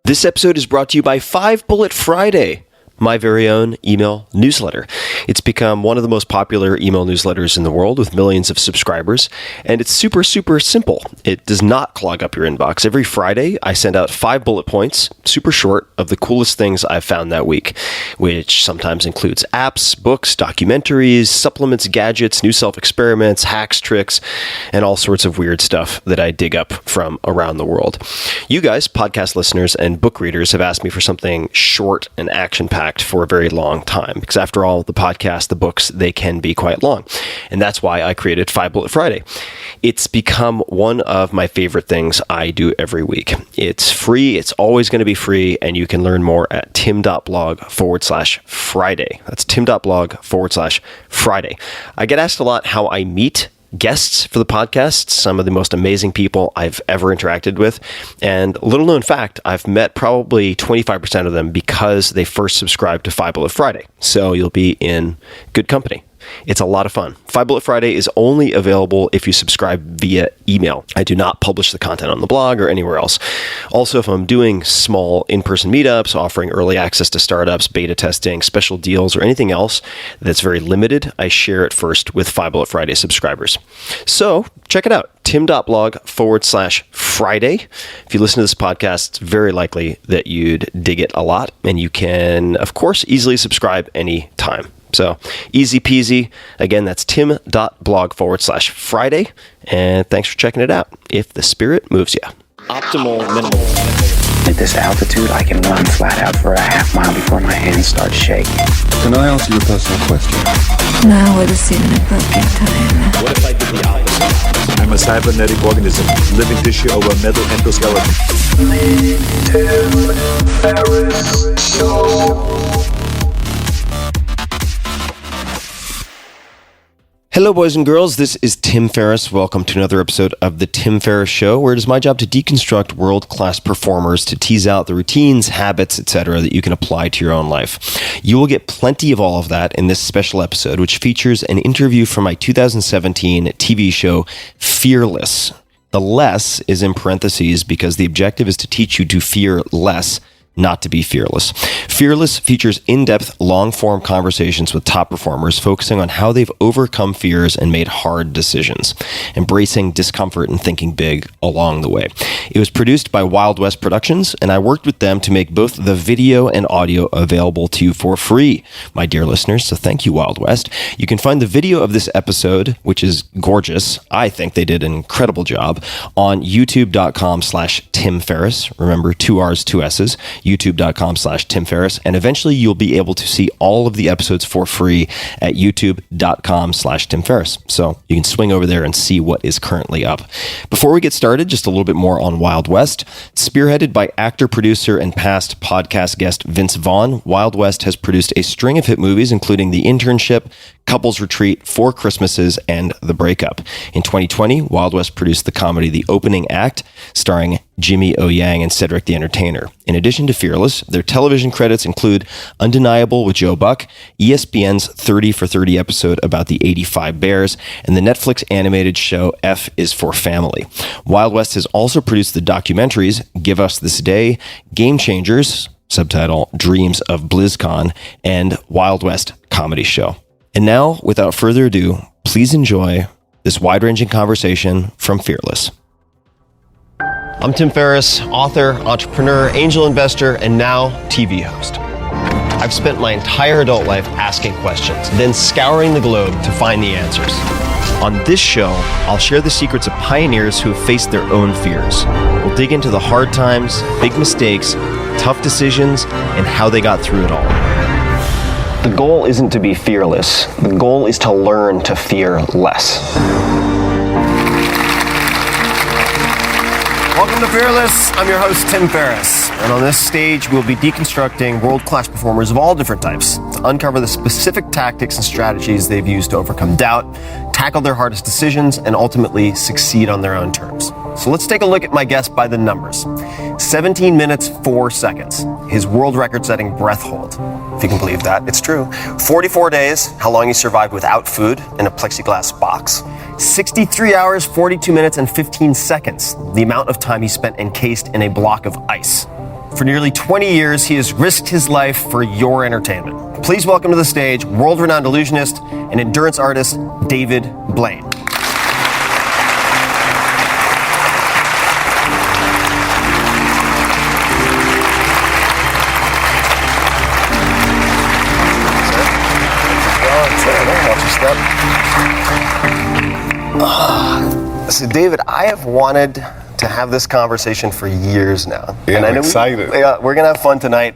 This episode is brought to you by 5 Bullet Friday, my very own email newsletter. It's become one of the most popular email newsletters in the world with millions of subscribers, and it's super simple. It does not clog up your inbox. Every Friday, I send out 5 bullet points, super short, of the coolest things I've found that week, which sometimes includes apps, books, documentaries, supplements, gadgets, new self-experiments, hacks, tricks, and all sorts of weird stuff that I dig up from around the world. You guys, podcast listeners and book readers, have asked me for something short and action-packed for a very long time, because after all, the podcast, the books, they can be quite long. And that's why I created 5 Bullet Friday. It's become one of my favorite things I do every week. It's free. It's always going to be free. And you can learn more at tim.blog/Friday. That's tim.blog/Friday. I get asked a lot how I meet guests for the podcast, some of the most amazing people I've ever interacted with. And little known fact, I've met probably 25% of them because they first subscribed to 5 Bullet Friday. So you'll be in good company. It's a lot of fun. 5 Bullet Friday is only available if you subscribe via email. I do not publish the content on the blog or anywhere else. Also, if I'm doing small in-person meetups, offering early access to startups, beta testing, special deals, or anything else that's very limited, I share it first with 5 Bullet Friday subscribers. So check it out. tim.blog/Friday. If you listen to this podcast, it's very likely that you'd dig it a lot. And you can, of course, easily subscribe anytime. So easy peasy. Again, that's tim.blog/Friday. And thanks for checking it out. If the spirit moves you. Optimal minimal. At this altitude, I can run flat out for a half mile before my hands start shaking. Can I ask you a personal question? Now would seem an appropriate time. What if I did the opposite? I'm a cybernetic organism, living tissue over a metal endoskeleton. Tim Ferriss Show. Hello, boys and girls. This is Tim Ferriss. Welcome to another episode of The Tim Ferriss Show, where it is my job to deconstruct world-class performers, to tease out the routines, habits, etc. that you can apply to your own life. You will get plenty of all of that in this special episode, which features an interview from my 2017 TV show, Fearless. The less is in parentheses because the objective is to teach you to fear less, not to be fearless. Fearless features in-depth, long-form conversations with top performers, focusing on how they've overcome fears and made hard decisions, embracing discomfort and thinking big along the way. It was produced by Wild West Productions, and I worked with them to make both the video and audio available to you for free, my dear listeners, so thank you, Wild West. You can find the video of this episode, which is gorgeous. I think they did an incredible job, on youtube.com/Tim Ferriss. Remember, 2 R's, 2 S's. youtube.com/Tim Ferriss, and eventually you'll be able to see all of the episodes for free at youtube.com/Tim Ferriss. So you can swing over there and see what is currently up. Before we get started, just a little bit more on Wild West. Spearheaded by actor, producer, and past podcast guest Vince Vaughn, Wild West has produced a string of hit movies, including The Internship, Couples Retreat, 4 Christmases, and The Breakup. In 2020, Wild West produced the comedy The Opening Act, starring Jimmy O. Yang and Cedric the Entertainer. In addition to Fearless, their television credits include Undeniable with Joe Buck, ESPN's 30 for 30 episode about the '85 Bears, and the Netflix animated show F is for Family. Wild West has also produced the documentaries Give Us This Day, Game Changers, subtitle Dreams of BlizzCon, and Wild West Comedy Show. And now, without further ado, please enjoy this wide-ranging conversation from Fearless. I'm Tim Ferriss, author, entrepreneur, angel investor, and now TV host. I've spent my entire adult life asking questions, then scouring the globe to find the answers. On this show, I'll share the secrets of pioneers who have faced their own fears. We'll dig into the hard times, big mistakes, tough decisions, and how they got through it all. The goal isn't to be fearless. The goal is to learn to fear less. Welcome to Fearless. I'm your host, Tim Ferriss. And on this stage, we'll be deconstructing world-class performers of all different types to uncover the specific tactics and strategies they've used to overcome doubt, tackle their hardest decisions, and ultimately succeed on their own terms. So let's take a look at my guest by the numbers. 17 minutes, 4 seconds. His world record-setting breath hold. If you can believe that, it's true. 44 days, how long he survived without food in a plexiglass box. 63 hours, 42 minutes, and 15 seconds. The amount of time he spent encased in a block of ice. For nearly 20 years, he has risked his life for your entertainment. Please welcome to the stage world-renowned illusionist and endurance artist, David Blaine. So, David, I have wanted to have this conversation for years now. Yeah, and I'm excited. We're going to have fun tonight.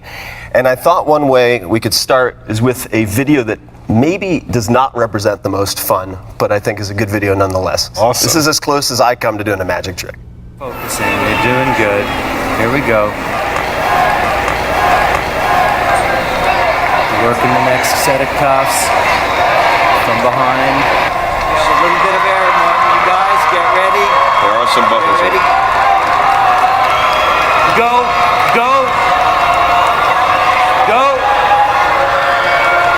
And I thought one way we could start is with a video that maybe does not represent the most fun, but I think is a good video nonetheless. Awesome. This is as close as I come to doing a magic trick. Focusing, you're doing good. Here we go. Working the next set of cuffs from behind. There's a little bit of air, Martin. You guys, get ready. There are some bubbles. Get ready. Go, go, go.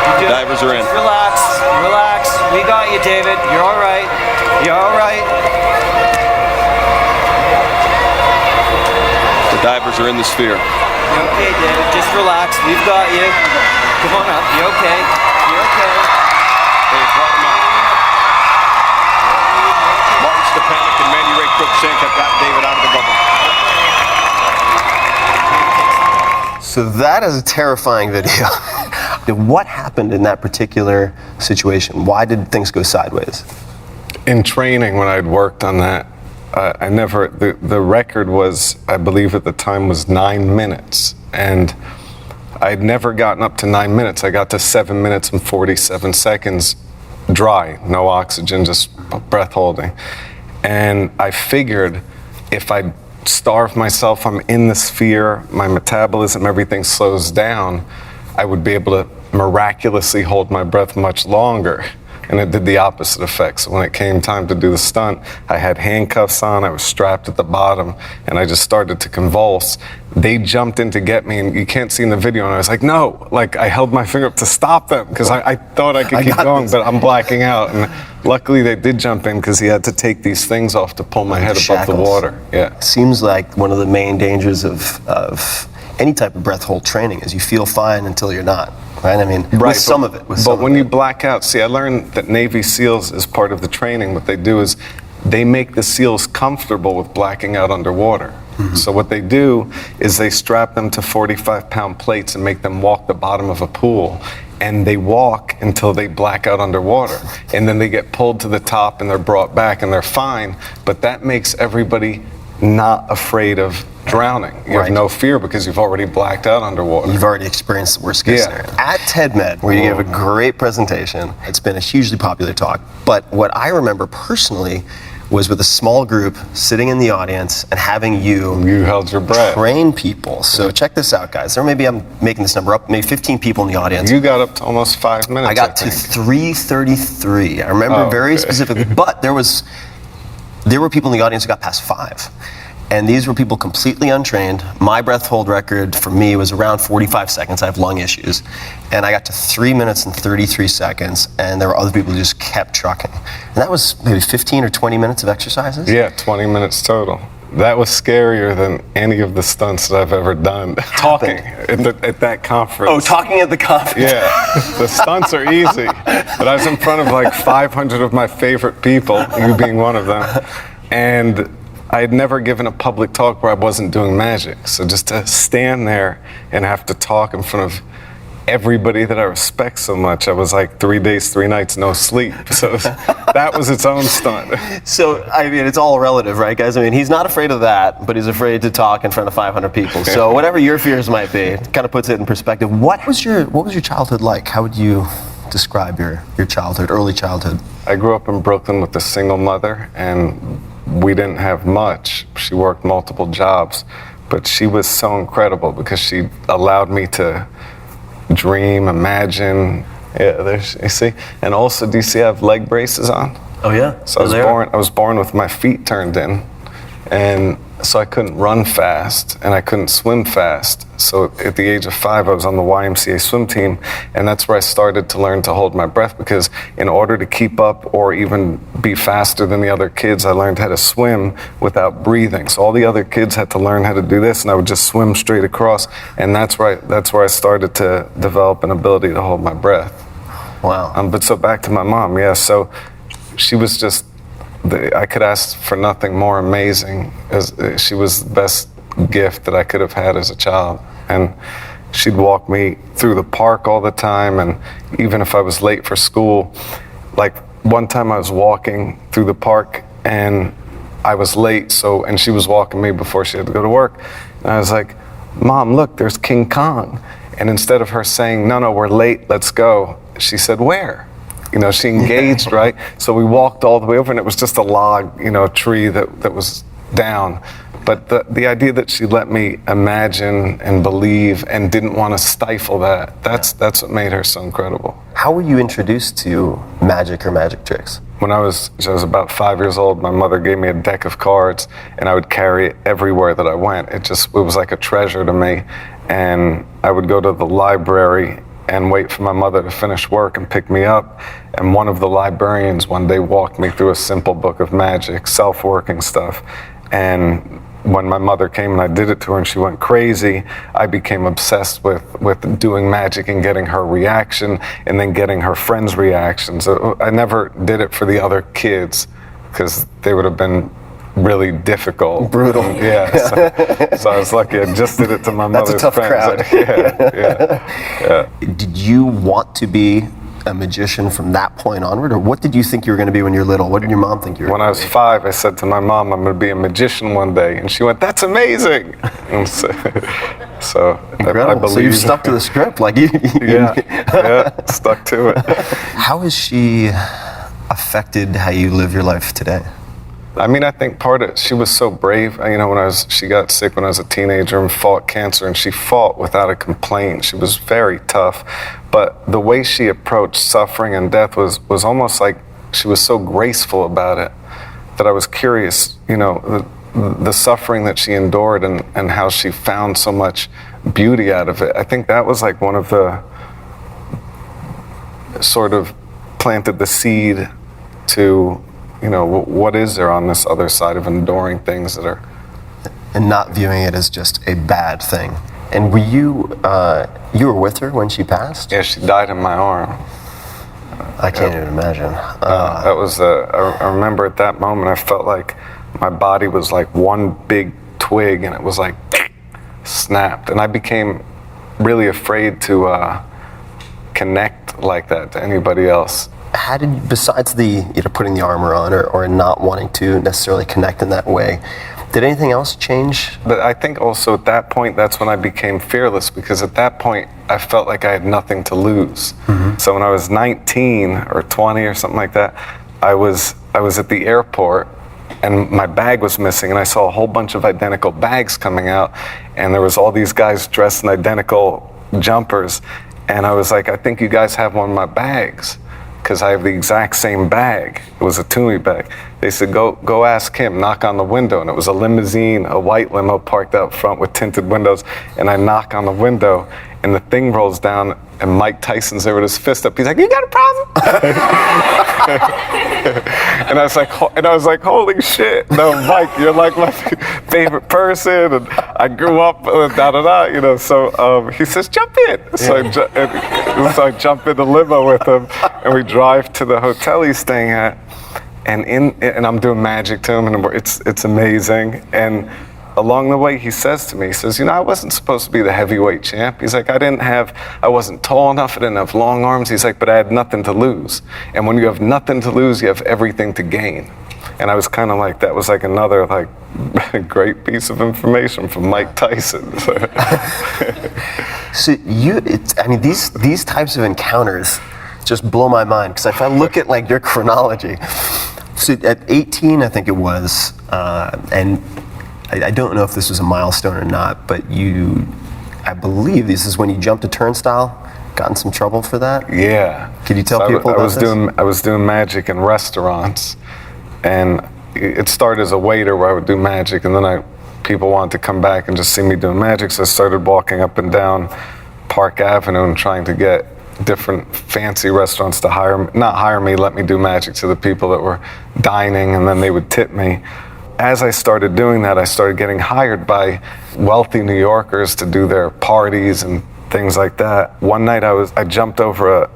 You do it. Divers are in. Just relax, relax. We got you, David. You're all right. You're all right. The divers are in the sphere. You're okay, David. Just relax. We've got you. Come on up. You're okay. You're okay. Hey, brought him up. Martin Stepanek and Manny Ray Crookshank have got David out of the bubble. So that is a terrifying video. What happened in that particular situation? Why did things go sideways? In training, when I'd worked on that, the record was, I believe at the time, was 9 minutes. And I'd never gotten up to 9 minutes. I got to 7 minutes and 47 seconds dry, no oxygen, just breath holding. And I figured if I starve myself, I'm in the sphere, my metabolism, everything slows down, I would be able to miraculously hold my breath much longer. And it did the opposite effect. So when it came time to do the stunt, I had handcuffs on, I was strapped at the bottom, and I just started to convulse. They jumped in to get me, and you can't see in the video, and I was like, no, like I held my finger up to stop them, because I thought I could keep going, but I'm blacking out. And luckily they did jump in, because he had to take these things off to pull my head above the water. Yeah. Seems like one of the main dangers of any type of breath hold training is you feel fine until you're not. Right? I mean, Right, with some of it. But when you black out, see, I learned that Navy SEALs, as part of the training, what they do is they make the SEALs comfortable with blacking out underwater. Mm-hmm. So what they do is they strap them to 45-pound plates and make them walk the bottom of a pool. And they walk until they black out underwater. And then they get pulled to the top and they're brought back and they're fine. But that makes everybody not afraid of drowning. You Right. have no fear because you've already blacked out underwater. You've already experienced the worst case Yeah. scenario. At TEDMed, where you gave a great presentation, it's been a hugely popular talk, but what I remember personally was with a small group sitting in the audience and having you held your breath. train people. So check this out, guys. There maybe I'm making this number up, maybe 15 people in the audience. You got up to almost 5 minutes. I got to think. 3:33. I remember very okay. specifically, but there were people in the audience who got past 5. And these were people completely untrained. My breath hold record for me was around 45 seconds. I have lung issues. And I got to 3 minutes and 33 seconds, and there were other people who just kept trucking. And that was maybe 15 or 20 minutes of exercises? Yeah, 20 minutes total. That was scarier than any of the stunts that I've ever done. Talking at that conference. Oh, talking at the conference. Yeah, the stunts are easy. But I was in front of like 500 of my favorite people, you being one of them. And I had never given a public talk where I wasn't doing magic. So just to stand there and have to talk in front of everybody that I respect so much, I was like 3 days, 3 nights, no sleep. So that was its own stunt. So, I mean, it's all relative, right, guys? I mean, he's not afraid of that, but he's afraid to talk in front of 500 people. So whatever your fears might be, it kind of puts it in perspective. What was your childhood like? How would you describe your childhood, early childhood? I grew up in Brooklyn with a single mother, and we didn't have much. She worked multiple jobs, but she was so incredible because she allowed me to dream, imagine. Yeah, there's, you see? And also, do you see I have leg braces on? Oh, yeah? So I was born with my feet turned in, and so I couldn't run fast and I couldn't swim fast. So at the age of 5, I was on the YMCA swim team, and that's where I started to learn to hold my breath, because in order to keep up or even be faster than the other kids, I learned how to swim without breathing. So all the other kids had to learn how to do this, and I would just swim straight across, and that's where I started to develop an ability to hold my breath. Wow. But so back to my mom, yeah, so she was just, I could ask for nothing more amazing. She was the best gift that I could have had as a child. And she'd walk me through the park all the time, and even if I was late for school, like one time I was walking through the park and I was late, and she was walking me before she had to go to work. And I was like, Mom, look, there's King Kong. And instead of her saying, no, we're late, let's go, she said, where? You know, she engaged, right? So we walked all the way over, and it was just a log, a tree that was down. But the idea that she let me imagine and believe and didn't want to stifle that's what made her so incredible. How were you introduced to magic or magic tricks? When I was about 5 years old, my mother gave me a deck of cards, and I would carry it everywhere that I went. It was like a treasure to me. And I would go to the library and wait for my mother to finish work and pick me up. And one of the librarians one day walked me through a simple book of magic, self-working stuff. And when my mother came and I did it to her and she went crazy, I became obsessed with doing magic and getting her reaction and then getting her friends' reactions. I never did it for the other kids because they would have been really difficult. Brutal. Yeah. So I was lucky I just did it to my mother's That's a tough friends. crowd. Yeah. Did you want to be a magician from that point onward, or what did you think you were going to be when you were little? What did your mom think you were When I was 5, I said to my mom, I'm going to be a magician one day. And she went, that's amazing. And so I believe. So you've stuck to the script. Like you yeah, stuck to it. How has she affected how you live your life today? I mean, I think she was so brave. She got sick when I was a teenager and fought cancer, and she fought without a complaint. She was very tough. But the way she approached suffering and death was almost like she was so graceful about it that I was curious, the suffering that she endured and how she found so much beauty out of it. I think that was like one of the sort of planted the seed to, what is there on this other side of enduring things that are... And not viewing it as just a bad thing. And were you were with her when she passed? Yeah, she died in my arm. I can't even imagine. That was, I remember at that moment, I felt like my body was like one big twig, and it was like snapped. And I became really afraid to connect like that to anybody else. How did you, besides the putting the armor on or not wanting to necessarily connect in that way, did anything else change? But I think also at that point, that's when I became fearless, because at that point, I felt like I had nothing to lose. Mm-hmm. So when I was 19 or 20 or something like that, I was at the airport, and my bag was missing, and I saw a whole bunch of identical bags coming out, and there was all these guys dressed in identical jumpers, and I was like, I think you guys have one of my bags, because I have the exact same bag. It was a Toomey bag. They said, go ask him, knock on the window. And it was a limousine, a white limo parked out front with tinted windows. And I knock on the window, and the thing rolls down, and Mike Tyson's there with his fist up. He's like, you got a problem? And I was like, holy shit. No, Mike, you're like my favorite person. And I grew up, So he says, jump in. So I jump in the limo with him, and we drive to the hotel he's staying at. And I'm doing magic to him, and it's amazing. And along the way, he says to me, I wasn't supposed to be the heavyweight champ. He's like, I wasn't tall enough, I didn't have long arms. He's like, but I had nothing to lose. And when you have nothing to lose, you have everything to gain. And I was kind of like, that was like another great piece of information from Mike Tyson. So these types of encounters just blow my mind, because if I look at your chronology, so at 18, I think it was, and I don't know if this was a milestone or not, but I believe this is when you jumped a turnstile, got in some trouble for that? Yeah. Could you tell people about this? I was doing magic in restaurants, and it started as a waiter where I would do magic, and then I people wanted to come back and just see me doing magic. So I started walking up and down Park Avenue and trying to get different fancy restaurants to let me do magic to the people that were dining, and then they would tip me. As I started doing that, I started getting hired by wealthy New Yorkers to do their parties and things like that. One night I jumped over a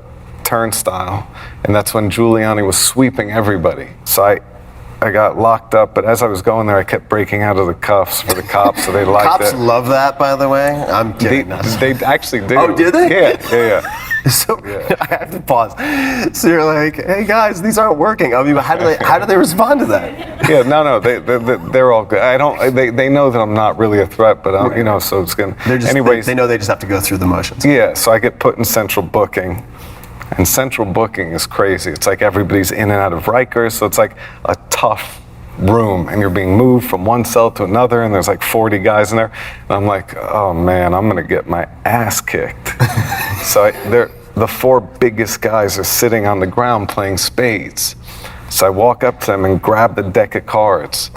turnstile, and that's when Giuliani was sweeping everybody. So I got locked up, but as I was going there, I kept breaking out of the cuffs for the cops, so they liked it. Cops love that, by the way. I'm kidding. They actually do. Oh, did they? Yeah. So I have to pause. So you're like, hey guys, these aren't working. I mean, how do they respond to that? Yeah, no, they're all good. They know that I'm not really a threat, but so it's gonna. Anyways, they know they just have to go through the motions. Yeah, so I get put in central booking, and central booking is crazy. It's like everybody's in and out of Rikers, so it's like a tough room, and you're being moved from one cell to another, and there's like 40 guys in there, and I'm like, oh man, I'm gonna get my ass kicked. So the 4 biggest guys are sitting on the ground playing spades. So I walk up to them and grab the deck of cards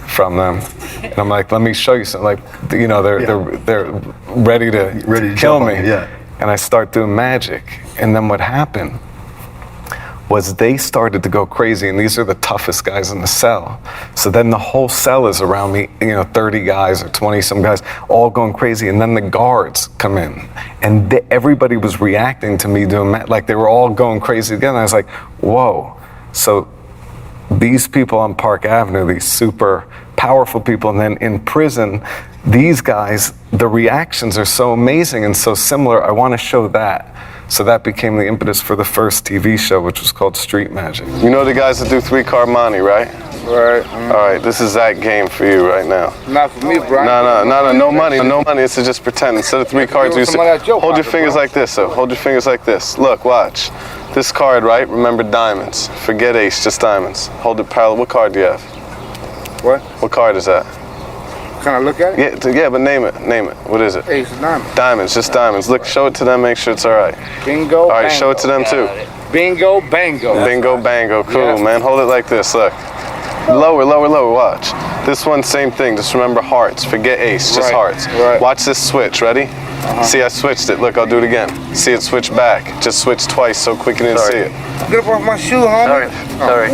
from them, and I'm like, let me show you something. Like, they're ready to kill me. Yeah. And I start doing magic, and then what happened was they started to go crazy, and these are the toughest guys in the cell. So then the whole cell is around me, 30 guys or 20 some guys, all going crazy, and then the guards come in, and everybody was reacting to me doing like they were all going crazy together. And I was like, whoa. So these people on Park Avenue, these super powerful people, and then in prison, these guys, the reactions are so amazing and so similar. I want to show that. So that became the impetus for the first TV show, which was called Street Magic. You know the guys that do 3-card money, right? Right. All right, this is that game for you right now. Not for me, bro. No money. No money, it's to just pretend. Instead of 3 cards, you hold your fingers like this, so hold your fingers like this. Look, watch. This card, right? Remember diamonds. Forget ace, just diamonds. Hold it parallel. What card do you have? What? What card is that? Can I look at it? Yeah, but name it. What is it? Ace of diamonds. Diamonds, just diamonds. Look, show it to them, make sure it's all right. Bingo, All right, bango. show it to them too. Bingo, bango. Bingo, bango, cool, Yes. man. Hold it like this, look. Lower, watch. This one, same thing, just remember hearts. Forget ace, just Right, hearts. right. Watch this switch, ready? See, I switched it. Look, I'll do it again. See it switch back. Just switch twice so quick you didn't see it. Get up off my shoe, homie. Sorry.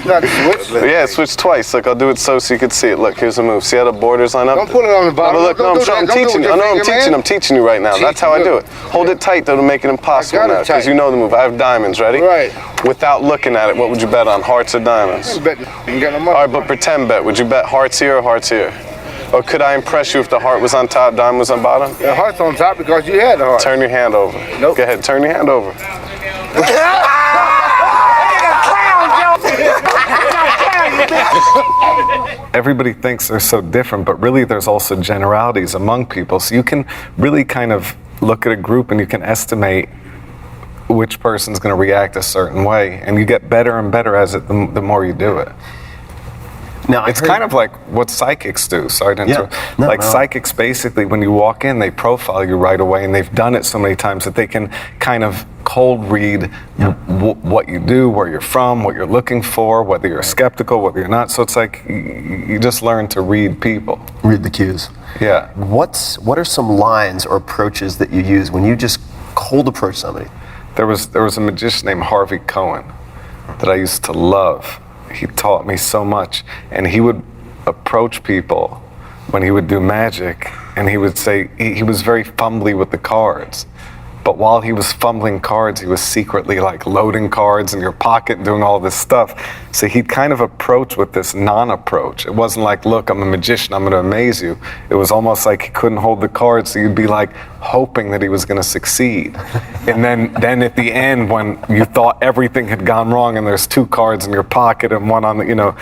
Not switch. Yeah, switch twice. Look, I'll do it so you can see it. Look, here's the move. See how the borders line up? Don't pull it on the bottom. No, but look, I'm teaching you. I'm teaching you right now. That's how I do it. Hold it tight, though, to make it impossible I got it now, because tight. you know the move. I have diamonds, ready? Right. Without looking at it, what would you bet on, hearts or diamonds? You bet you ain't got no money. All right, but pretend bet. Would you bet hearts here or hearts here? Or could I impress you if the heart was on top, diamond was on bottom? The heart's on top because you had the heart. Turn your hand over. Nope. Go ahead, turn your hand over. Everybody thinks they're so different, but really there's also generalities among people. So you can really kind of look at a group and you can estimate which person's going to react a certain way, and you get better and better as it the more you do it. Now, It's kind of like what psychics do. Sorry to interrupt. No, no. Psychics, basically, when you walk in, they profile you right away, and they've done it so many times that they can kind of cold read what you do, where you're from, what you're looking for, whether you're skeptical, whether you're not. So it's like you just learn to read people. Read the cues. Yeah. What are some lines or approaches that you use when you just cold approach somebody? There was a magician named Harvey Cohen that I used to love. He taught me so much, and he would approach people when he would do magic, and he would say he was very fumbly with the cards. But while he was fumbling cards, he was secretly like loading cards in your pocket and doing all this stuff. So he'd kind of approach with this non-approach. It wasn't like, look, I'm a magician, I'm gonna amaze you. It was almost like he couldn't hold the cards, so you'd be like hoping that he was gonna succeed. And then at the end, when you thought everything had gone wrong and there's 2 cards in your pocket and one on the,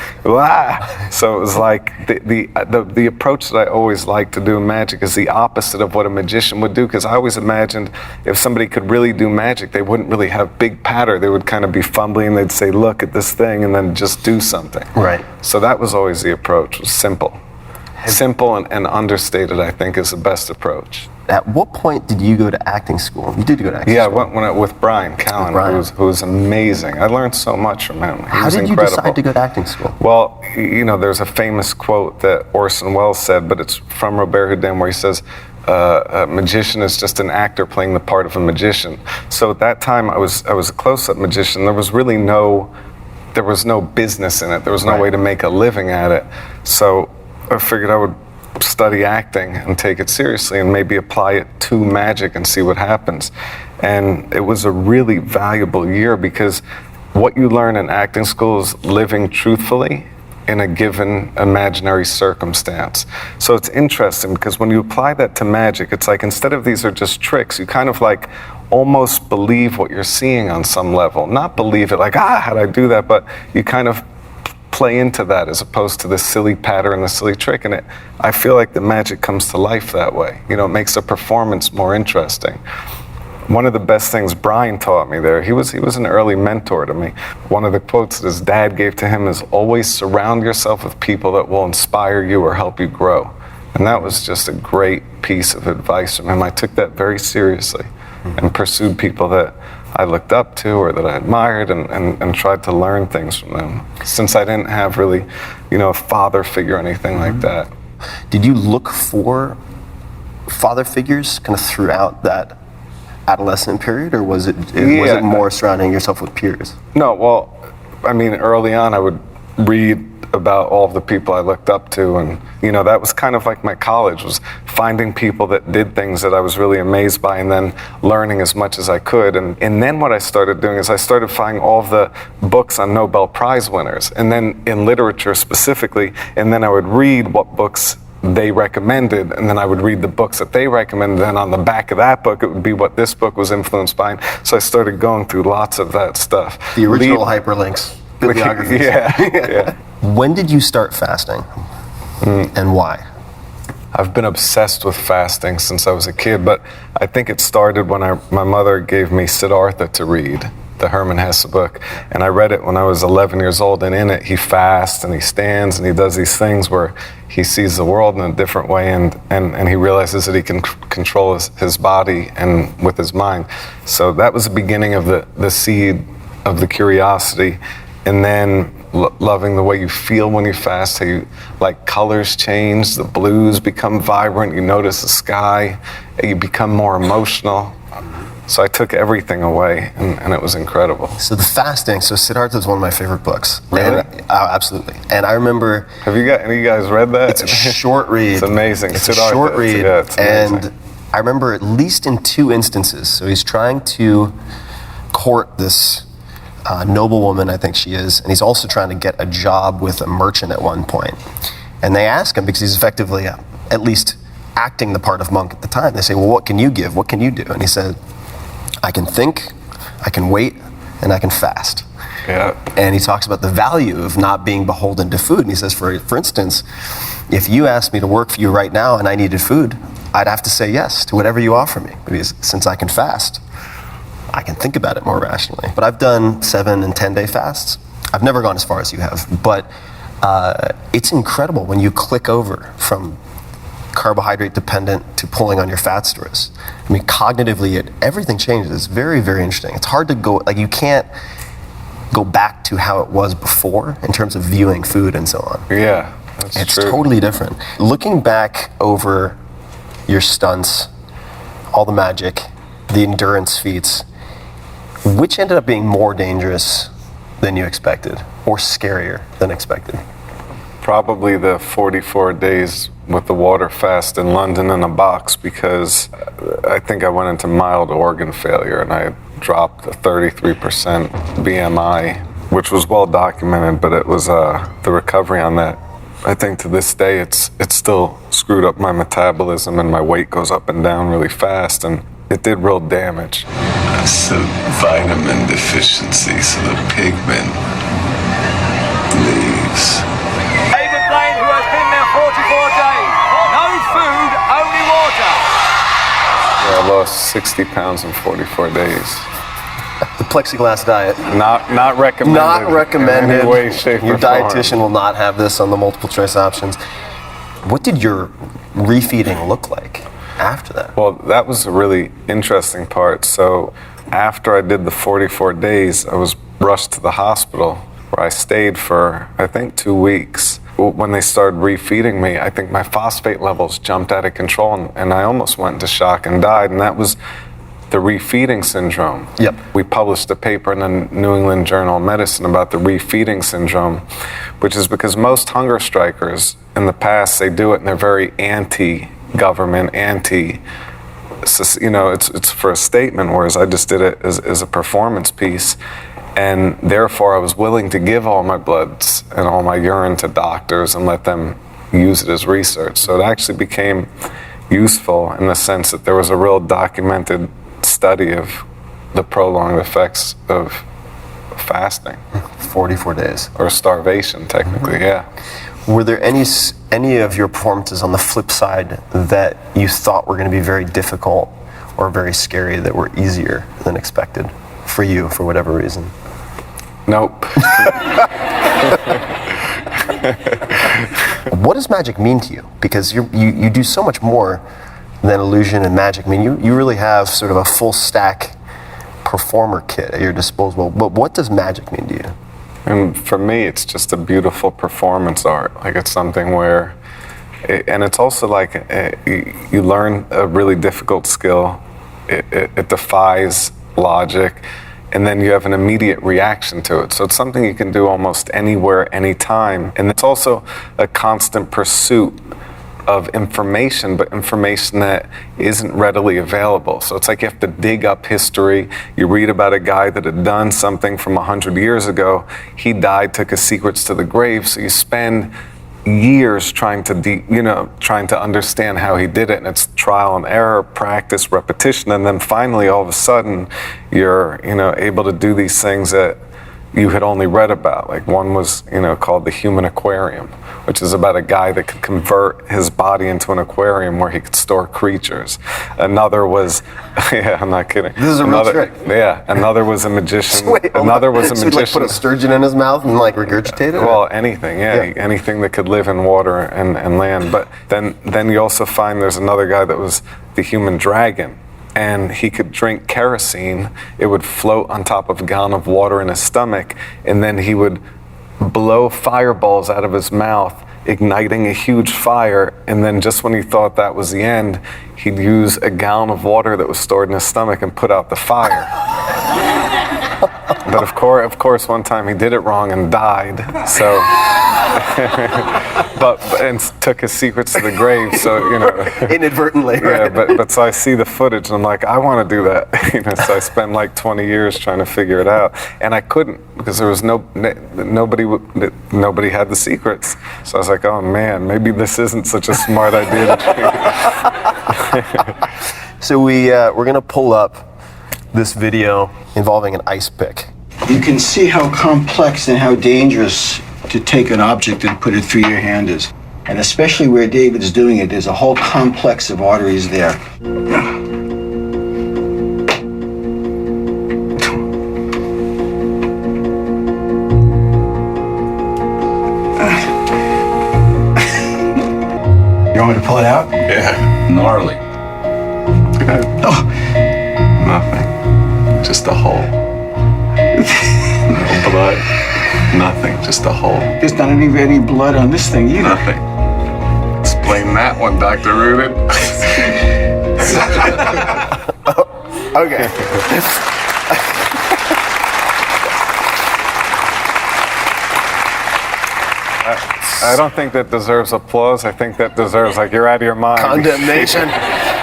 So it was like the approach that I always liked to do in magic is the opposite of what a magician would do, because I always imagined if somebody could really do magic, they wouldn't really have big patter. They would kind of be fumbling. They'd say, look at this thing, and then just do something. Right. So that was always the approach, was simple. Simple and understated, I think, is the best approach. At what point did you go to acting school? You did go to acting Yeah, school. with Brian Callen, who was amazing. I learned so much from him. How did you decide to go to acting school? Well, there's a famous quote that Orson Welles said, but it's from Robert Houdin, where he says, a magician is just an actor playing the part of a magician. So at that time, I was a close-up magician. There was really no business in it. There was no way to make a living at it. So I figured I would study acting and take it seriously and maybe apply it to magic and see what happens. And it was a really valuable year because what you learn in acting school is living truthfully in a given imaginary circumstance. So it's interesting because when you apply that to magic, it's like instead of these are just tricks, you kind of like almost believe what you're seeing on some level. Not believe it like, how'd I do that? But you kind of play into that as opposed to the silly pattern, the silly trick. And I feel like the magic comes to life that way. It makes a performance more interesting. One of the best things Brian taught me there, he was an early mentor to me. One of the quotes that his dad gave to him is, always surround yourself with people that will inspire you or help you grow. And that was just a great piece of advice from him. I took that very seriously and pursued people that I looked up to or that I admired and tried to learn things from them. Since I didn't have really, a father figure or anything like that. Did you look for father figures kind of throughout that adolescent period, or was it more surrounding yourself with peers? No, well, early on I would read about all of the people I looked up to, and that was kind of like my college, was finding people that did things that I was really amazed by and then learning as much as I could. And then what I started doing is I started finding all of the books on Nobel Prize winners, and then in literature specifically, and then I would read what books they recommended, and then I would read the books that they recommended, then on the back of that book it would be what this book was influenced by. So I started going through lots of that stuff. The original hyperlinks, bibliographies. Yeah. When did you start fasting, and why? I've been obsessed with fasting since I was a kid, but I think it started when my mother gave me Siddhartha to read, the Hermann Hesse book, and I read it when I was 11 years old, and in it he fasts and he stands and he does these things where he sees the world in a different way, and he realizes that he can control his body and with his mind. So that was the beginning of the seed of the curiosity, and then loving the way you feel when you fast, how you, like, colors change, the blues become vibrant, you notice the sky, you become more emotional. So I took everything away, and it was incredible. So the fasting, Siddhartha is one of my favorite books. Really? Absolutely. And I remember... Have any of you guys read that? It's a short read. It's amazing. It's Siddhartha, a short read, it's amazing. and I remember at least in 2 instances, so he's trying to court this noble woman, I think she is, and he's also trying to get a job with a merchant at one point. And they ask him, because he's effectively at least acting the part of monk at the time, they say, well, what can you give? What can you do? And he said, I can think, I can wait, and I can fast. Yeah. And he talks about the value of not being beholden to food. And he says, for instance, if you asked me to work for you right now and I needed food, I'd have to say yes to whatever you offer me, because since I can fast, I can think about it more rationally. But I've done 7 and 10-day fasts. I've never gone as far as you have, but it's incredible when you click over from carbohydrate dependent to pulling on your fat stores. Cognitively, everything changes. It's very, very interesting. It's hard to go, you can't go back to how it was before in terms of viewing food and so on. Yeah, that's It's true. totally different. Looking back over your stunts, all the magic, the endurance feats, which ended up being more dangerous than you expected, or scarier than expected? Probably the 44 days with the water fast in London in a box, because I think I went into mild organ failure and I dropped a 33% BMI, which was well documented, but it was the recovery on that. I think to this day it's still screwed up my metabolism and my weight goes up and down really fast, and it did real damage. It's a vitamin deficiency, so the pigment leaves. David Blaine, who has been there 44 days. No food, only water. Yeah, I lost 60 pounds in 44 days. The plexiglass diet. Not recommended. Not recommended. In any way, shape, Your or form. dietitian will not have this on the multiple choice options. What did your refeeding look like after that? Well, that was a really interesting part. So after I did the 44 days, I was rushed to the hospital where I stayed for, I think, 2 weeks. When they started refeeding me, I think my phosphate levels jumped out of control, and I almost went into shock and died, and that was the refeeding syndrome. Yep. We published a paper in the New England Journal of Medicine about the refeeding syndrome, which is because most hunger strikers in the past, they do it and they're very anti-government, it's for a statement, whereas I just did it as a performance piece. And therefore, I was willing to give all my bloods and all my urine to doctors and let them use it as research. So it actually became useful in the sense that there was a real documented study of the prolonged effects of fasting. 44 days. Or starvation, technically, yeah. Were there any of your performances on the flip side that you thought were going to be very difficult or very scary that were easier than expected for you, for whatever reason? Nope. What does magic mean to you? Because you do so much more than illusion and magic. I mean, you really have sort of a full stack performer kit at your disposal. But what does magic mean to you? And for me, it's just a beautiful performance art. Like, it's something where, and it's also like you learn a really difficult skill. It defies logic, and then you have an immediate reaction to it. So it's something you can do almost anywhere, anytime. And it's also a constant pursuit of information, but information that isn't readily available. So it's like you have to dig up history. You read about a guy that had done something from 100 years ago. He died, took his secrets to the grave. So you spend years trying to understand how he did it, and it's trial and error, practice, repetition, and then finally, all of a sudden, you're able to do these things that you had only read about. Like, one was called the Human Aquarium, which is about a guy that could convert his body into an aquarium where he could store creatures. Another was, yeah, I'm not kidding. This is a real trick. Yeah, another was a magician. Wait, another was a so magician. Like put a sturgeon in his mouth and like regurgitate it? Well, anything, yeah, anything that could live in water and land. But then you also find there's another guy that was the Human Dragon. And he could drink kerosene. It would float on top of a gallon of water in his stomach, and then he would blow fireballs out of his mouth, igniting a huge fire, and then just when he thought that was the end, he'd use a gallon of water that was stored in his stomach and put out the fire. But of course, one time he did it wrong and died. So, and took his secrets to the grave. So inadvertently. Yeah, but so I see the footage and I'm like, I want to do that. So I spent like 20 years trying to figure it out, and I couldn't because there was nobody had the secrets. So I was like, oh man, maybe this isn't such a smart idea to do. So we're gonna pull up this video involving an ice pick. You can see how complex and how dangerous to take an object and put it through your hand is. And especially where David's doing it, there's a whole complex of arteries there. You want me to pull it out? Yeah, gnarly. Oh. Nothing. Just a hole. No blood. Nothing. Just a hole. There's not any blood on this thing either. Nothing. Explain that one, Dr. Rudin. Okay. I don't think that deserves applause. I think that deserves, like, you're out of your mind. Condemnation.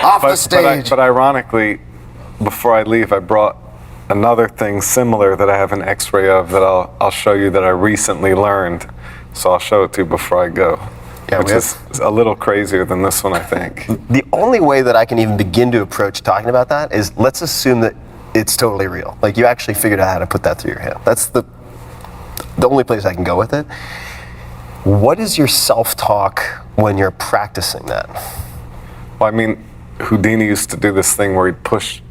Off the stage. But ironically, before I leave, I brought another thing similar that I have an X-ray of that I'll show you that I recently learned. So I'll show it to you before I go. Yeah, which is a little crazier than this one, I think. The only way that I can even begin to approach talking about that is, let's assume that it's totally real. Like, you actually figured out how to put that through your hand. That's the only place I can go with it. What is your self-talk when you're practicing that? Well, I mean, Houdini used to do this thing where he'd push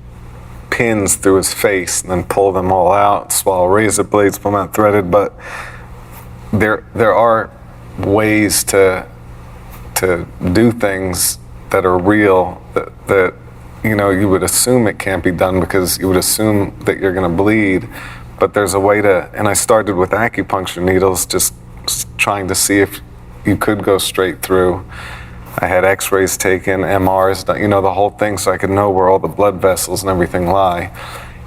pins through his face and then pull them all out, swallow razor blades, pull them out threaded, but there are ways to to do things that are real that you know, you would assume it can't be done because you would assume that you're going to bleed, but there's a way to. And I started with acupuncture needles, just trying to see if you could go straight through. I had x-rays taken, MRs, you know, the whole thing, so I could know where all the blood vessels and everything lie.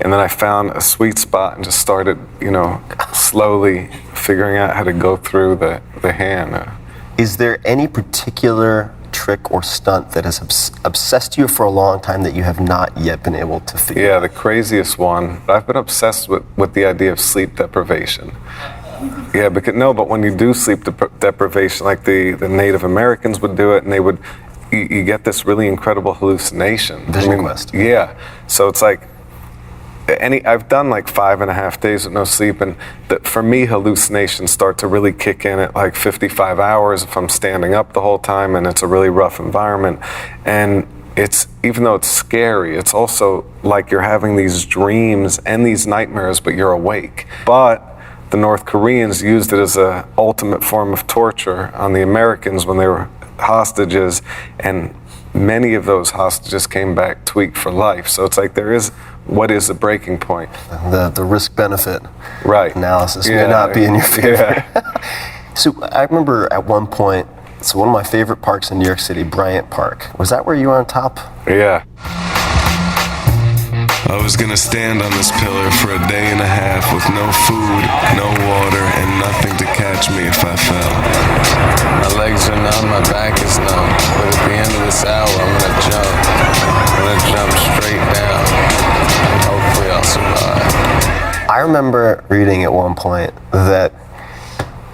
And then I found a sweet spot and just started, you know, slowly figuring out how to go through the hand. Is there any particular trick or stunt that has obsessed you for a long time that you have not yet been able to figure out? Yeah, the craziest one. I've been obsessed with the idea of sleep deprivation. Yeah, but when you do sleep deprivation, like the Native Americans would do it, and you get this really incredible hallucination. Vision quest. Yeah, so it's like, I've done like 5.5 days with no sleep, and for me, hallucinations start to really kick in at like 55 hours if I'm standing up the whole time and it's a really rough environment. And it's, even though it's scary, it's also like you're having these dreams and these nightmares, but you're awake. But the North Koreans used it as an ultimate form of torture on the Americans when they were hostages, and many of those hostages came back tweaked for life. So it's like what is the breaking point? The risk-benefit analysis may not be in your favor. Yeah. So I remember at one point, so one of my favorite parks in New York City, Bryant Park. Was that where you were on top? Yeah. I was gonna stand on this pillar for a day and a half with no food, no water, and nothing to catch me if I fell. My legs are numb, my back is numb, but at the end of this hour, I'm gonna jump. I'm gonna jump straight down, and hopefully I'll survive. I remember reading at one point that,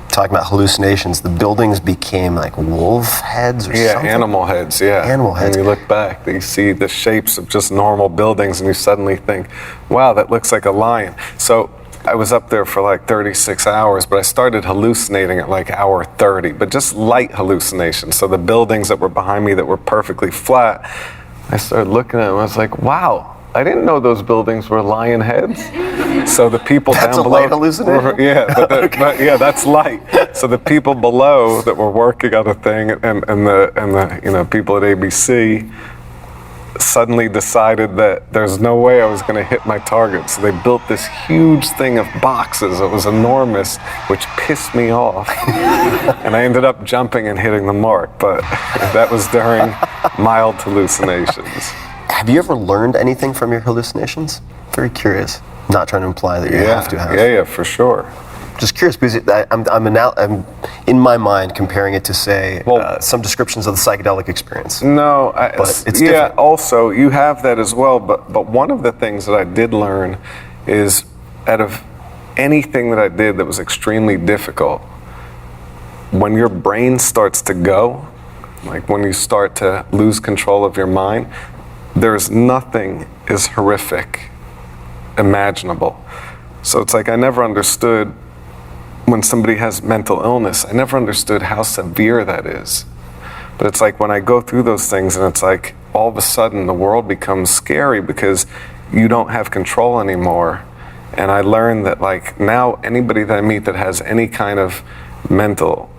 talking about hallucinations, the buildings became like wolf heads or something? Yeah, animal heads, yeah. Animal heads. And you look back, you see the shapes of just normal buildings, and you suddenly think, wow, that looks like a lion. So I was up there for like 36 hours, but I started hallucinating at like hour 30, but just light hallucinations. So the buildings that were behind me that were perfectly flat, I started looking at them, I was like, wow, I didn't know those buildings were lion heads. So the people That's down a below, light hallucination? but yeah, that's light. So the people below that were working on the thing, and the you know, people at ABC suddenly decided that there's no way I was going to hit my target. So they built this huge thing of boxes. It was enormous, which pissed me off. And I ended up jumping and hitting the mark, but that was during mild hallucinations. Have you ever learned anything from your hallucinations? Very curious. Not trying to imply that you have to have. Yeah, for sure. Just curious, because I'm in my mind comparing it to, say, some descriptions of the psychedelic experience. No, but it's different. Also, you have that as well, but one of the things that I did learn is, out of anything that I did that was extremely difficult, when your brain starts to go, like when you start to lose control of your mind, there's nothing as horrific imaginable. So it's like I never understood when somebody has mental illness, I never understood how severe that is. But it's like when I go through those things, and it's like all of a sudden the world becomes scary because you don't have control anymore. And I learned that, like, now anybody that I meet that has any kind of mental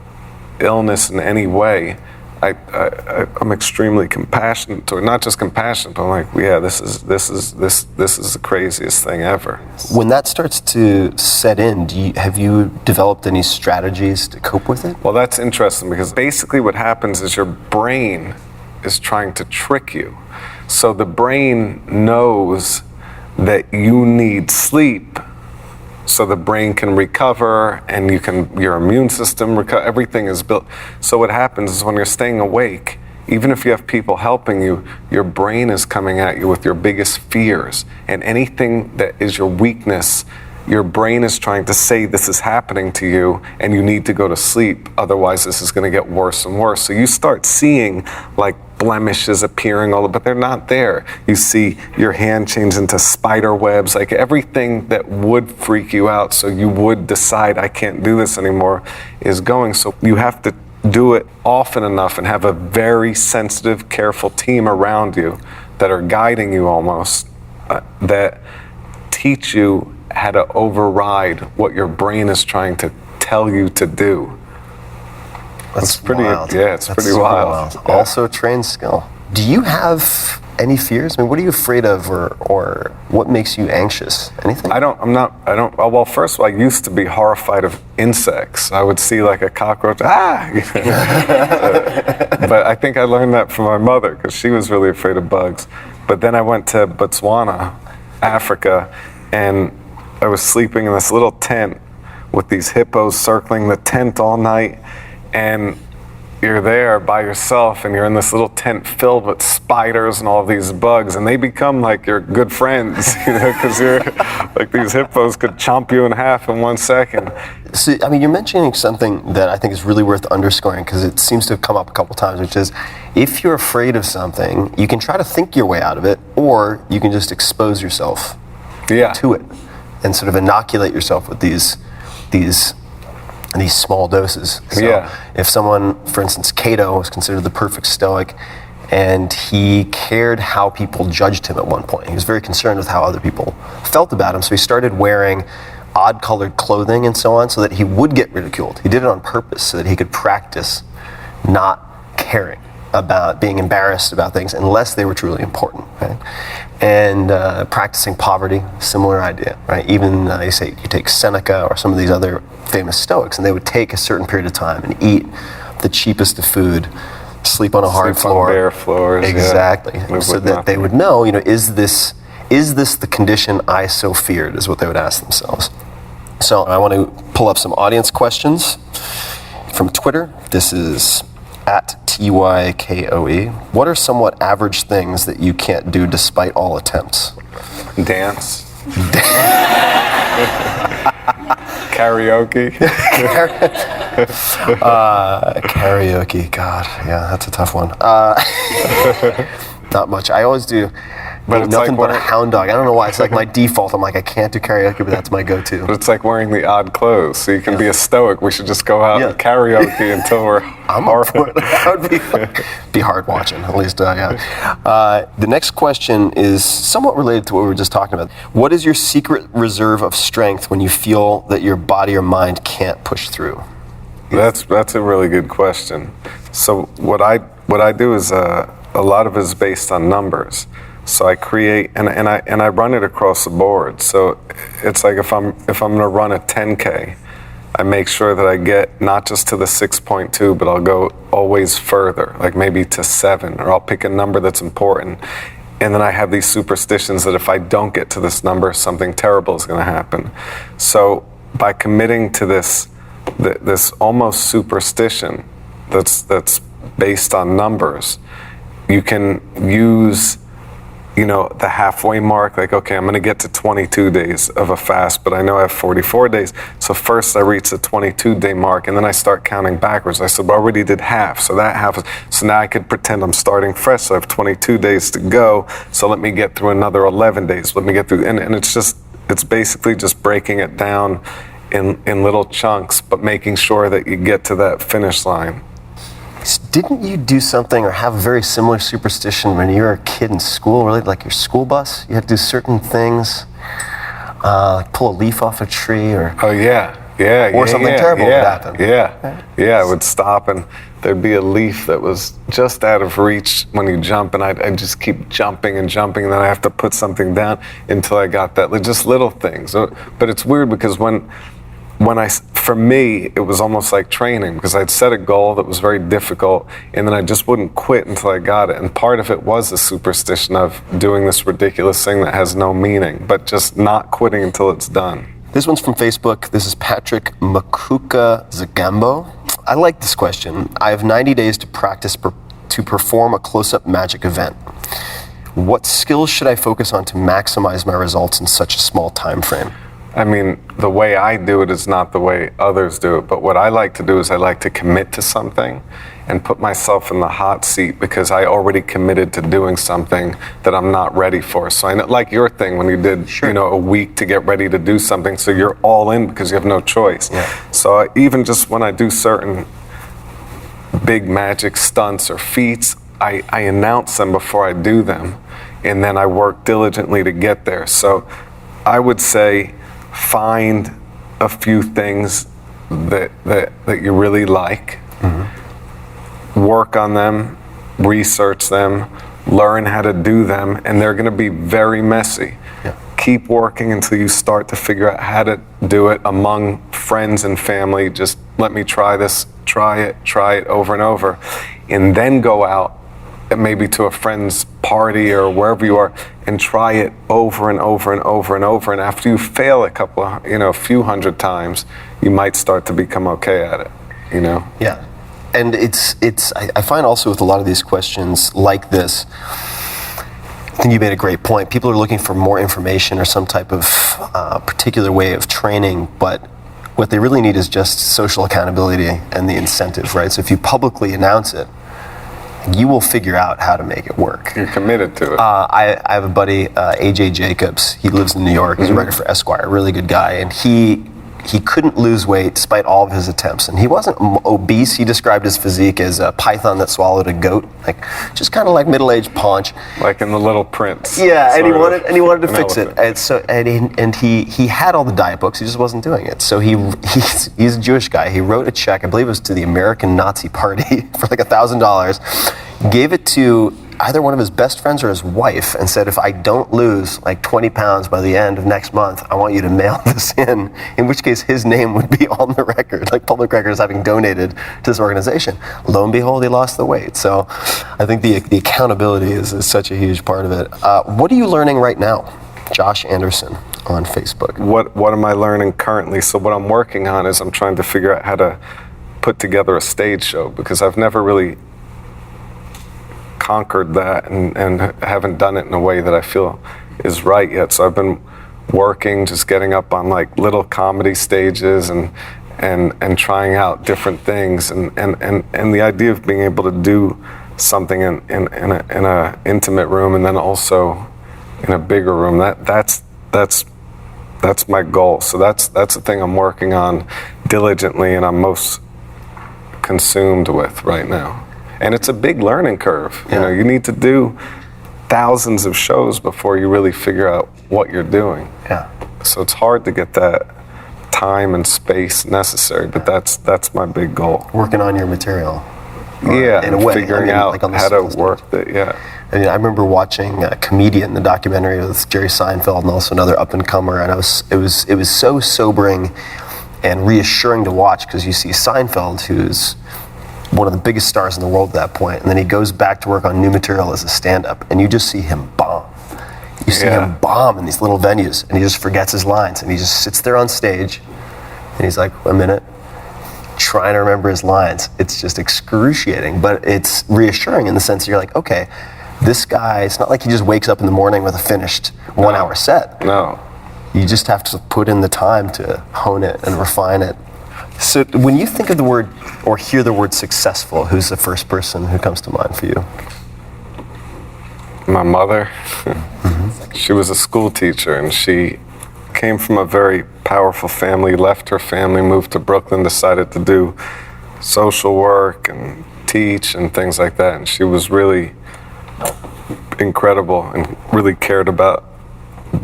illness in any way, I'm extremely compassionate toward, not just compassionate, but I'm like, yeah, this is the craziest thing ever. When that starts to set in, have you developed any strategies to cope with it? Well, that's interesting, because basically what happens is your brain is trying to trick you. So the brain knows that you need sleep so the brain can recover, and your immune system recover, everything is built. So what happens is when you're staying awake, even if you have people helping you, your brain is coming at you with your biggest fears, and anything that is your weakness, your brain is trying to say this is happening to you and you need to go to sleep, otherwise this is going to get worse and worse. So you start seeing like blemishes appearing, but they're not there. You see your hand change into spider webs, like everything that would freak you out, so you would decide I can't do this anymore, is going. So you have to do it often enough and have a very sensitive, careful team around you that are guiding you almost, that teach you how to override what your brain is trying to tell you to do. That's pretty wild. Yeah, it's That's pretty super wild. Yeah. Also trained skill. Do you have any fears? I mean, what are you afraid of, or what makes you anxious? Anything? Well, first of all, I used to be horrified of insects. I would see like a cockroach, But I think I learned that from my mother because she was really afraid of bugs. But then I went to Botswana, Africa, and I was sleeping in this little tent with these hippos circling the tent all night, and you're there by yourself and you're in this little tent filled with spiders and all these bugs, and they become like your good friends, because you're like, these hippos could chomp you in half in 1 second. So, I mean, you're mentioning something that I think is really worth underscoring because it seems to have come up a couple times, which is if you're afraid of something, you can try to think your way out of it, or you can just expose yourself to it and sort of inoculate yourself with these small doses. So if someone, for instance, Cato was considered the perfect Stoic, and he cared how people judged him at one point. He was very concerned with how other people felt about him, so he started wearing odd-colored clothing and so on so that he would get ridiculed. He did it on purpose so that he could practice not caring about being embarrassed about things unless they were truly important, right? And practicing poverty, similar idea, right? Even you take Seneca or some of these other famous Stoics, and they would take a certain period of time and eat the cheapest of food, sleep on a hard floor, on bare floors, exactly, so that they would know, is this the condition I so feared? Is what they would ask themselves. So I want to pull up some audience questions from Twitter. This is @TYKOE. What are somewhat average things that you can't do despite all attempts? Dance. Karaoke. Karaoke, God, yeah, that's a tough one. Not much. I always do. But it's nothing but a hound dog. I don't know why. It's like my default. I'm like, I can't do karaoke, but that's my go-to. But it's like wearing the odd clothes, so you can be a Stoic. We should just go out and karaoke until we're horrified. That would be hard watching, at least, The next question is somewhat related to what we were just talking about. What is your secret reserve of strength when you feel that your body or mind can't push through? That's a really good question. So what I do is a lot of it is based on numbers. So I create and I run it across the board. So it's like if I'm going to run a 10K, I make sure that I get not just to the 6.2, but I'll go always further, like maybe to 7, or I'll pick a number that's important. And then I have these superstitions that if I don't get to this number, something terrible is going to happen. So by committing to this almost superstition that's based on numbers, you can use the halfway mark, like, okay, I'm going to get to 22 days of a fast, but I know I have 44 days. So first I reach the 22-day mark, and then I start counting backwards. I said, well, I already did half, so that half is, so now I could pretend I'm starting fresh, so I have 22 days to go, so let me get through another 11 days. Let me get through, and it's basically just breaking it down in little chunks, but making sure that you get to that finish line. Didn't you do something or have a very similar superstition when you were a kid in school, really, like your school bus? You had to do certain things, like pull a leaf off a tree, or something terrible would happen. I would stop and there'd be a leaf that was just out of reach when you jump, and I'd just keep jumping and jumping, and then I have to put something down until I got that. Just little things. But it's weird because for me, it was almost like training, because I'd set a goal that was very difficult, and then I just wouldn't quit until I got it. And part of it was a superstition of doing this ridiculous thing that has no meaning, but just not quitting until it's done. This one's from Facebook. This is Patrick Makuka Zagambo. I like this question. I have 90 days to practice to perform a close-up magic event. What skills should I focus on to maximize my results in such a small time frame? I mean, the way I do it is not the way others do it, but what I like to do is I like to commit to something and put myself in the hot seat because I already committed to doing something that I'm not ready for. So I know, like your thing when you did, a week to get ready to do something, so you're all in because you have no choice. Yeah. So even just when I do certain big magic stunts or feats, I announce them before I do them, and then I work diligently to get there. So I would say, find a few things that you really like, work on them, research them, learn how to do them, and they're going to be very messy. Yeah. Keep working until you start to figure out how to do it among friends and family. Just let me try this, try it over and over, and then go out maybe to a friend's party or wherever you are and try it over and over and over and over. And after you fail a few hundred times, you might start to become okay at it, you know? Yeah. And I find also with a lot of these questions like this, I think you made a great point. People are looking for more information or some type of particular way of training, but what they really need is just social accountability and the incentive, right? So if you publicly announce it, you will figure out how to make it work. You're committed to it. I have a buddy, AJ Jacobs. He lives in New York. He's a writer for Esquire, a really good guy. And he couldn't lose weight despite all of his attempts. And he wasn't obese. He described his physique as a python that swallowed a goat, like just kind of like middle-aged paunch. Like in The Little Prince. Yeah, and he wanted to fix it. And he had all the diet books. He just wasn't doing it. So he's a Jewish guy. He wrote a check, I believe it was to the American Nazi Party for like $1,000. Gave it to either one of his best friends or his wife and said, if I don't lose like 20 pounds by the end of next month, I want you to mail this in which case his name would be on the record, like public record as having donated to this organization. Lo and behold, he lost the weight. So I think the accountability is such a huge part of it. What are you learning right now? Josh Anderson on Facebook. What am I learning currently? So what I'm working on is I'm trying to figure out how to put together a stage show, because I've never really conquered that and haven't done it in a way that I feel is right yet. So I've been working, just getting up on like little comedy stages and trying out different things and the idea of being able to do something in a intimate room and then also in a bigger room, that's my goal. So that's the thing I'm working on diligently and I'm most consumed with right now. And it's a big learning curve. You know, you need to do thousands of shows before you really figure out what you're doing. Yeah. So it's hard to get that time and space necessary, but that's my big goal. Working on your material. Yeah, in a way. Figuring out like on the how to work it, yeah. I mean, I remember watching Comedian, the documentary with Jerry Seinfeld and also another up-and-comer, and it was so sobering and reassuring to watch, because you see Seinfeld, who's one of the biggest stars in the world at that point, and then he goes back to work on new material as a stand-up, and you just see him bomb. You see him bomb in these little venues, and he just forgets his lines, and he just sits there on stage, and he's like, a minute, trying to remember his lines. It's just excruciating, but it's reassuring in the sense that you're like, okay, this guy, it's not like he just wakes up in the morning with a finished 1 hour set. No. You just have to put in the time to hone it and refine it. So when you think of the word or hear the word successful, who's the first person who comes to mind for you? My mother. She was a school teacher and she came from a very powerful family, left her family, moved to Brooklyn, decided to do social work and teach and things like that. And she was really incredible and really cared about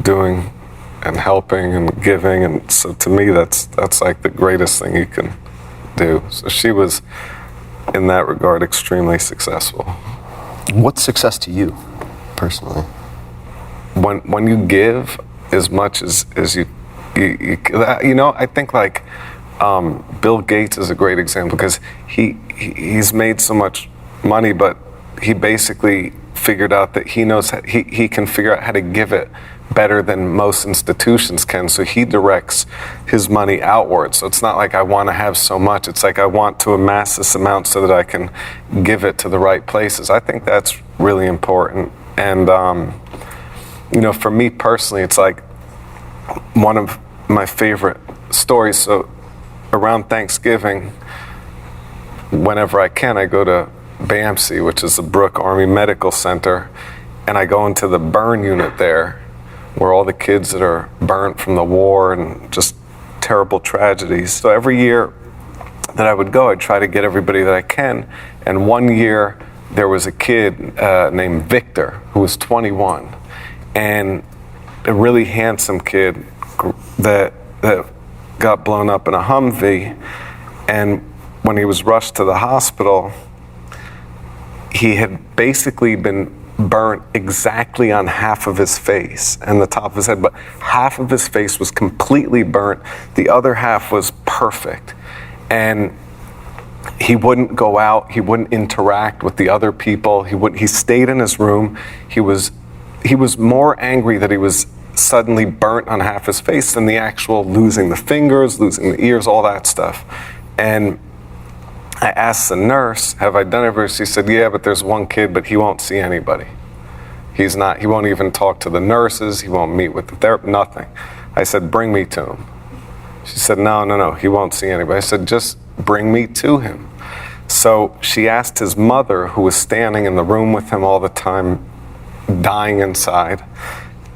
doing and helping and giving, and so to me that's like the greatest thing you can do. So she was, in that regard, extremely successful. What's success to you, personally? When you give as much as you know, I think like Bill Gates is a great example, because he's made so much money, but he basically figured out that he can figure out how to give it better than most institutions can, so he directs his money outwards. So it's not like I want to have so much, it's like I want to amass this amount so that I can give it to the right places. I think that's really important. And you know, for me personally, it's like one of my favorite stories. So around Thanksgiving, whenever I can, I go to BAMC, which is the Brooke Army Medical Center, and I go into the burn unit there, where all the kids that are burnt from the war and just terrible tragedies. So every year that I would go, I'd try to get everybody that I can. And one year there was a kid named Victor who was 21, and a really handsome kid that got blown up in a Humvee. And when he was rushed to the hospital, he had basically been burnt exactly on half of his face and the top of his head, but half of his face was completely burnt. The other half was perfect. And he wouldn't go out, he wouldn't interact with the other people, he stayed in his room. He was more angry that he was suddenly burnt on half his face than the actual losing the fingers, losing the ears, all that stuff. And I asked the nurse, have I done it? She said, yeah, but there's one kid, but he won't see anybody. He won't even talk to the nurses, he won't meet with the therapist, nothing. I said, bring me to him. She said, no, he won't see anybody. I said, just bring me to him. So she asked his mother, who was standing in the room with him all the time, dying inside.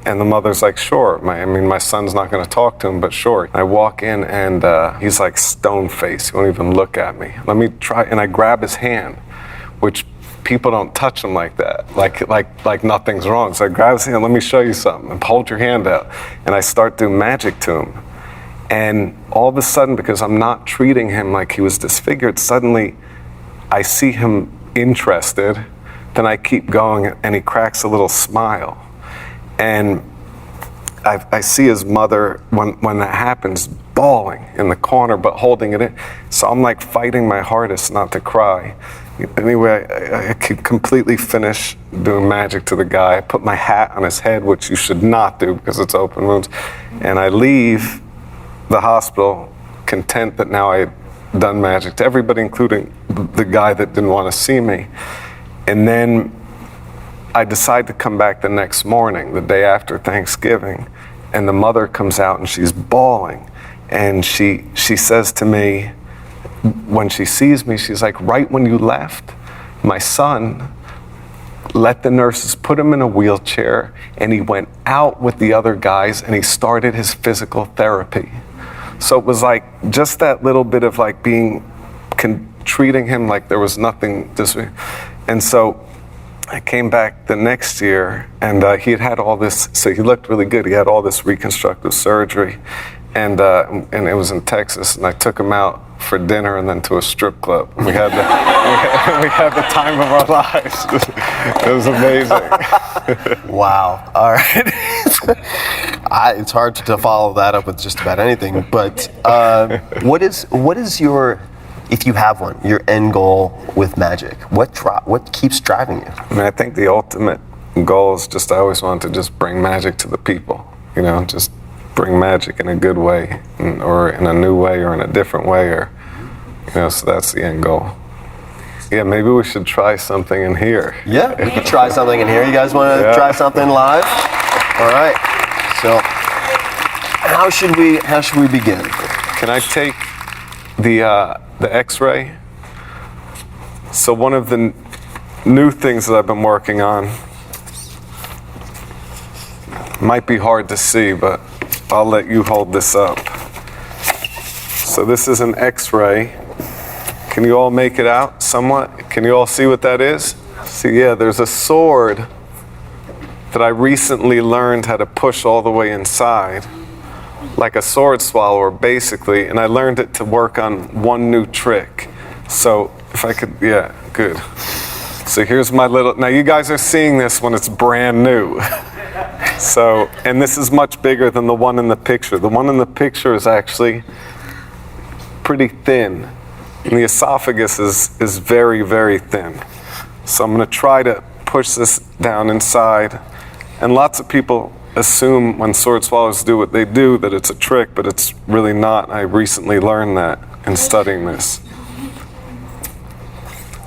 And the mother's like, sure. My son's not going to talk to him, but sure. I walk in and he's like stone-faced. He won't even look at me. Let me try. And I grab his hand, which people don't touch him like that, like nothing's wrong. So I grab his hand, let me show you something, and hold your hand out. And I start doing magic to him. And all of a sudden, because I'm not treating him like he was disfigured, suddenly I see him interested. Then I keep going and he cracks a little smile. And I see his mother, when that happens, bawling in the corner, but holding it in. So I'm like fighting my hardest not to cry. Anyway, I could completely finish doing magic to the guy. I put my hat on his head, which you should not do because it's open wounds. And I leave the hospital content that now I had done magic to everybody, including the guy that didn't want to see me. And then I decide to come back the next morning, the day after Thanksgiving, and the mother comes out and she's bawling. And she says to me, when she sees me, she's like, right when you left, my son let the nurses put him in a wheelchair and he went out with the other guys and he started his physical therapy. So it was like just that little bit of like treating him like there was nothing this way. And so I came back the next year and he had all this, so he looked really good. He had all this reconstructive surgery and it was in Texas, and I took him out for dinner and then to a strip club. We had the time of our lives. It was amazing. Wow. All right. It's hard to follow that up with just about anything, but what is your, if you have one, your end goal with magic? What keeps driving you? I mean, I think the ultimate goal is just, I always wanted to just bring magic to the people, just bring magic in a good way, or in a new way, or in a different way, or, so that's the end goal. Yeah, maybe we should try something in here. Yeah, we could try something in here. You guys want to try something live? All right. So, how should we begin? Can I take the X-ray? So one of the new things that I've been working on might be hard to see, but I'll let you hold this up. So this is an X-ray. Can you all make it out somewhat? Can you all see what that is? See, yeah, there's a sword that I recently learned how to push all the way inside, like a sword swallower, basically, and I learned it to work on one new trick. So if I could, yeah, good. So here's my little, now you guys are seeing this when it's brand new. So, and this is much bigger than the one in the picture. The one in the picture is actually pretty thin. And the esophagus is very, very thin. So I'm going to try to push this down inside. And lots of people assume when sword swallowers do what they do that it's a trick, but it's really not. I recently learned that in studying this.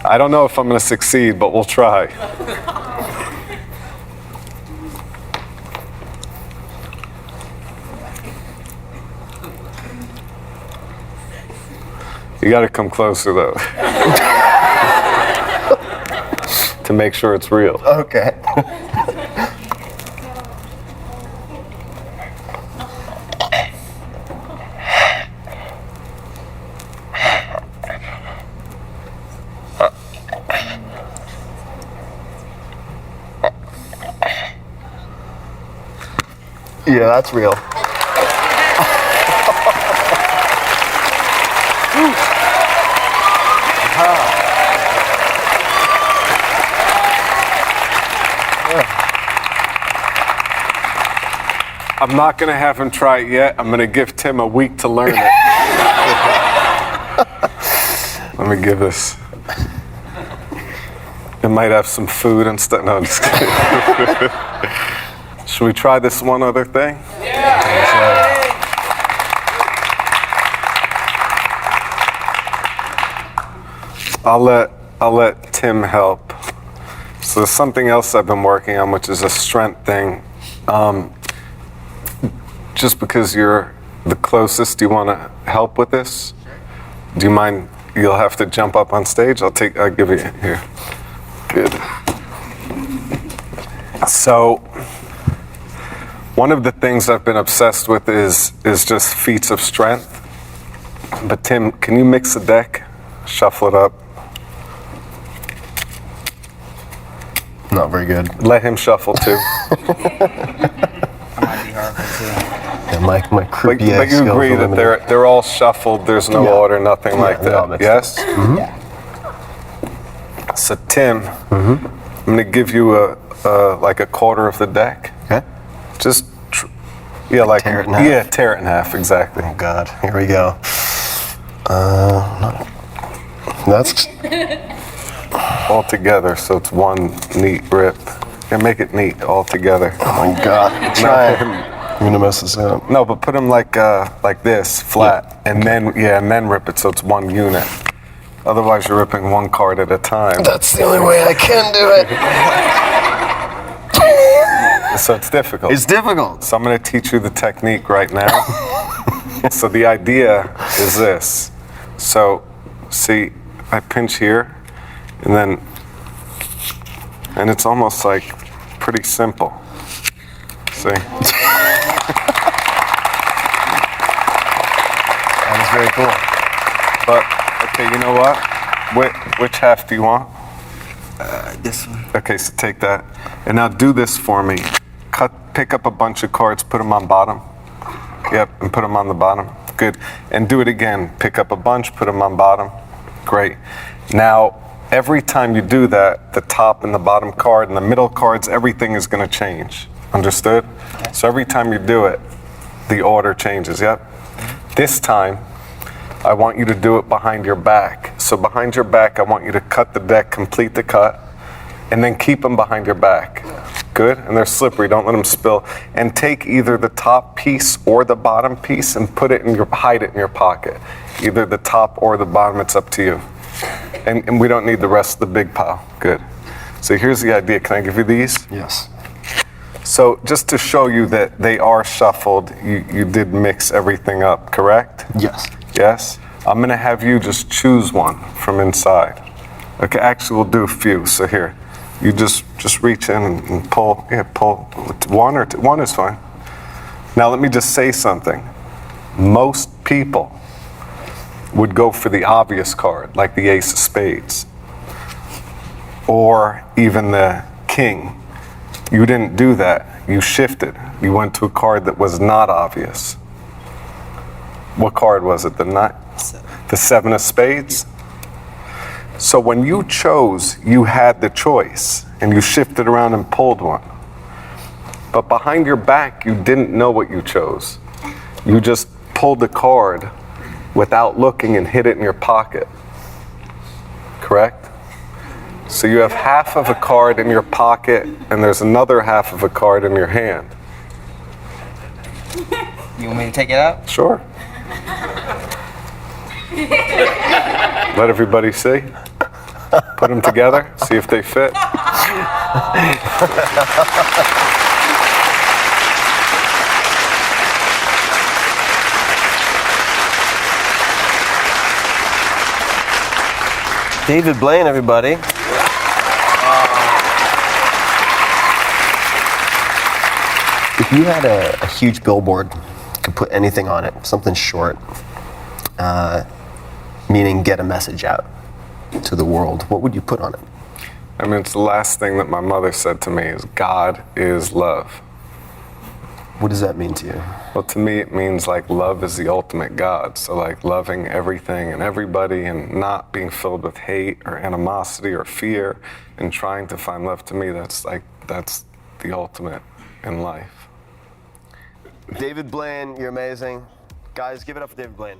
I don't know if I'm going to succeed, but we'll try. You got to come closer, though, to make sure it's real. Okay. Yeah, that's real. I'm not going to have him try it yet. I'm going to give Tim a week to learn it. Let me give this. It might have some food and stuff. No, I'm just kidding. Should we try this one other thing? Yeah. I'll let Tim help. So there's something else I've been working on, which is a strength thing. Just because you're the closest, do you want to help with this? Do you mind? You'll have to jump up on stage. I'll give you here. Good. So one of the things I've been obsessed with is just feats of strength. But Tim, can you mix the deck? Shuffle it up. Not very good. Let him shuffle too. Yeah, my creepy but you agree that they're all shuffled. There's no order, nothing like that. Yes. Mm-hmm. Yeah. So Tim, I'm gonna give you a quarter of the deck. Okay. Just tear it in half. Yeah, tear it in half. Exactly. Oh God, here we go. That's all together, so it's one neat rip. And make it neat all together. Oh my God, try. I'm gonna mess this up. No, but put them like this, flat, and then rip it so it's one unit. Otherwise, you're ripping one card at a time. That's the only way I can do it. So it's difficult. It's difficult. So I'm going to teach you the technique right now. So the idea is this. So, see, I pinch here, and it's almost like pretty simple. See? That is very cool. But, okay, you know what? Which half do you want? This one. Okay, so take that. And now do this for me. Pick up a bunch of cards, put them on bottom. Yep, and put them on the bottom. Good. And do it again. Pick up a bunch, put them on bottom. Great. Now, every time you do that, the top and the bottom card and the middle cards, everything is going to change. Understood? Okay. So every time you do it, the order changes. Yep. This time, I want you to do it behind your back. So behind your back, I want you to cut the deck, complete the cut, and then keep them behind your back. Good? And they're slippery, don't let them spill. And take either the top piece or the bottom piece and hide it in your pocket. Either the top or the bottom, it's up to you. And we don't need the rest of the big pile. Good. So here's the idea. Can I give you these? Yes. So just to show you that they are shuffled, you did mix everything up, correct? Yes. Yes? I'm gonna have you just choose one from inside. Okay, actually we'll do a few, so here. You just reach in and pull, pull one or two, one is fine. Now let me just say something. Most people would go for the obvious card, like the ace of spades, or even the king. You didn't do that, you shifted. You went to a card that was not obvious. What card was it, the seven of spades? So when you chose, you had the choice, and you shifted around and pulled one. But behind your back, you didn't know what you chose. You just pulled the card without looking and hid it in your pocket. Correct? So you have half of a card in your pocket, and there's another half of a card in your hand. You want me to take it out? Sure. Let everybody see. Put them together, see if they fit. David Blaine, everybody. If you had a huge billboard, you could put anything on it, something short, meaning get a message out to the world, what would you put on it? I mean, it's the last thing that my mother said to me is God is love. What does that mean to you? Well, to me, it means like love is the ultimate God. So like loving everything and everybody and not being filled with hate or animosity or fear and trying to find love. To me, that's the ultimate in life. David Blaine, you're amazing. Guys, give it up for David Blaine.